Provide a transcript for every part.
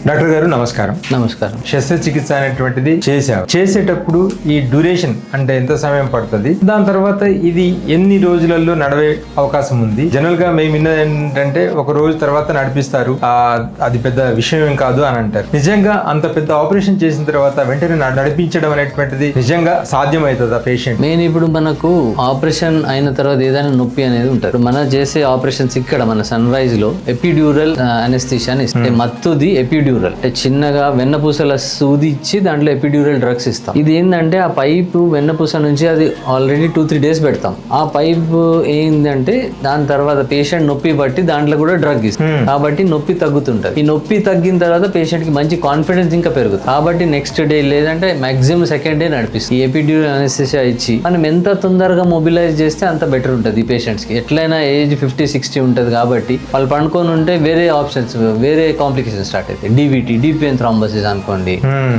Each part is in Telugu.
డాక్టర్ గారు నమస్కారం. నమస్కారం. శస్త్రచికిత్స అనేటువంటిది చేసేటప్పుడు ఈ డ్యూరేషన్ అంటే ఎంత సమయం పడుతుంది, దాని తర్వాత ఇది ఎన్ని రోజులలో నడవే అవకాశం ఉంది? జనరల్ గా మేము విన్నది ఏంటంటే ఒక రోజు తర్వాత నడిపిస్తారు, అది పెద్ద విషయం ఏం కాదు అని అంటారు. నిజంగా అంత పెద్ద ఆపరేషన్ చేసిన తర్వాత వెంటనే నడిపించడం అనేటువంటిది నిజంగా సాధ్యమవుతుందా పేషెంట్? మెయిన్ ఇప్పుడు మనకు ఆపరేషన్ అయిన తర్వాత ఏదైనా నొప్పి అనేది ఉంటుంది. మనం చేసే ఆపరేషన్స్ ఇక్కడ మన సన్ రైజ్ లో ఎపిడ్యూరల్ అనెస్థీషియా అని ఇస్తే మత్తుది ఎపిడ్యూరల్ అంటే చిన్నగా వెన్నపూసల సూది ఇచ్చి దాంట్లో ఎపిడ్యూరల్ డ్రగ్స్ ఇస్తాం. ఇది ఏంటంటే ఆ పైపు వెన్నపూస నుంచి అది ఆల్రెడీ 2-3 days పెడతాం. ఆ పైపు ఏంటంటే దాని తర్వాత పేషెంట్ నొప్పి బట్టి దాంట్లో కూడా డ్రగ్ ఇస్తాం కాబట్టి నొప్పి తగ్గుతుంటది. ఈ నొప్పి తగ్గిన తర్వాత పేషెంట్ కి మంచి కాన్ఫిడెన్స్ ఇంకా పెరుగుతుంది కాబట్టి నెక్స్ట్ డే లేదంటే మాక్సిమం సెకండ్ డే నడిపిస్తుంది. ఈ ఎపిడ్యూరల్ అనెస్థీషియా ఇచ్చి మనం ఎంత తొందరగా మొబిలైజ్ చేస్తే అంత బెటర్ ఉంటుంది ఈ పేషెంట్స్ కి. ఎట్లయినా ఏజ్ 50-60 ఉంటుంది కాబట్టి వాళ్ళు పండుకొని ఉంటే వేరే ఆప్షన్స్ వేరే కాంప్లికేషన్ స్టార్ట్ అవుతాయి. డివిటీ డీప్ వెయిన్ థ్రాంబోసిస్ అనుకోండి,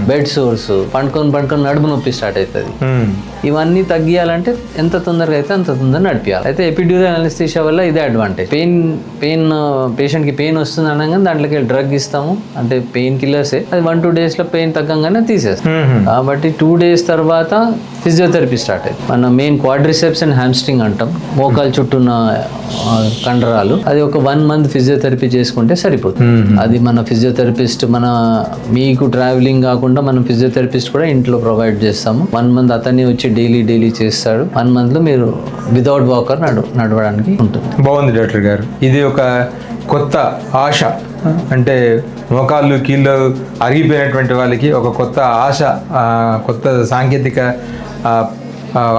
బెడ్ సోర్స్, పండుకొని నడుము నొప్పి స్టార్ట్ అవుతుంది. ఇవన్నీ తగ్గియాలంటే ఎంత తొందరగా అయితే అంత తొందరగా నడిపియాలి. అయితే ఎపిడ్యూరల్ అనెస్థీషియా వల్ల ఇదే అడ్వాంటేజ్. పెయిన్ పేషెంట్ కి పెయిన్ వస్తుంది అనగానే దాంట్లోకి డ్రగ్ ఇస్తాము, అంటే పెయిన్ కిల్లర్సే. అది 1-2 days లో పెయిన్ తగ్గంగానే తీసేస్తాం. కాబట్టి 2 days తర్వాత ఫిజియోథెరపీ స్టార్ట్ అయింది. మన మెయిన్ క్వాడ్రిసెప్స్ అండ్ హ్యామ్స్ట్రింగ్ అంటాం, మోకాలు చుట్టూన్న కండరాలు. అది ఒక 1 month ఫిజియోథెరపీ చేసుకుంటే సరిపోతుంది. అది మన ఫిజియోథెరపిస్ట్ మీకు ట్రావెలింగ్ కాకుండా మనం ఫిజియోథెరపిస్ట్ కూడా ఇంట్లో ప్రొవైడ్ చేస్తాము. 1 month అతన్ని వచ్చి డైలీ చేస్తాడు. 1 month లో మీరు వితౌట్ వాకర్ నడవడానికి ఉంటుంది. బాగుంది డాక్టర్ గారు. ఇది ఒక కొత్త ఆశ, అంటే మోకాళ్ళు కీళ్ళు అరిగిపోయినటువంటి వాళ్ళకి ఒక కొత్త ఆశ, కొత్త సాంకేతిక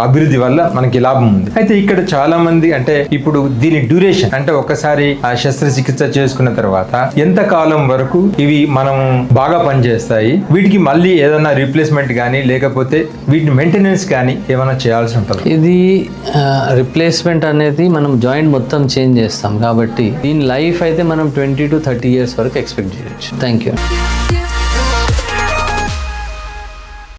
అభివృద్ధి వల్ల మనకి లాభం ఉంది. అయితే ఇక్కడ చాలా మంది అంటే ఇప్పుడు దీని డ్యూరేషన్ అంటే ఒకసారి ఆ శస్త్రచికిత్స చేసుకున్న తర్వాత ఎంత కాలం వరకు ఇవి మనం బాగా పనిచేస్తాయి, వీటికి మళ్ళీ ఏదైనా రీప్లేస్మెంట్ కానీ లేకపోతే వీటి మెయింటెనెన్స్ కానీ ఏమైనా చేయాల్సి ఉంటుంది? ఇది రిప్లేస్మెంట్ అనేది మనం జాయింట్ మొత్తం చేంజ్ చేస్తాం కాబట్టి దీని లైఫ్ అయితే మనం 20 to 30 years వరకు ఎక్స్పెక్ట్ చేయొచ్చు. Thank you.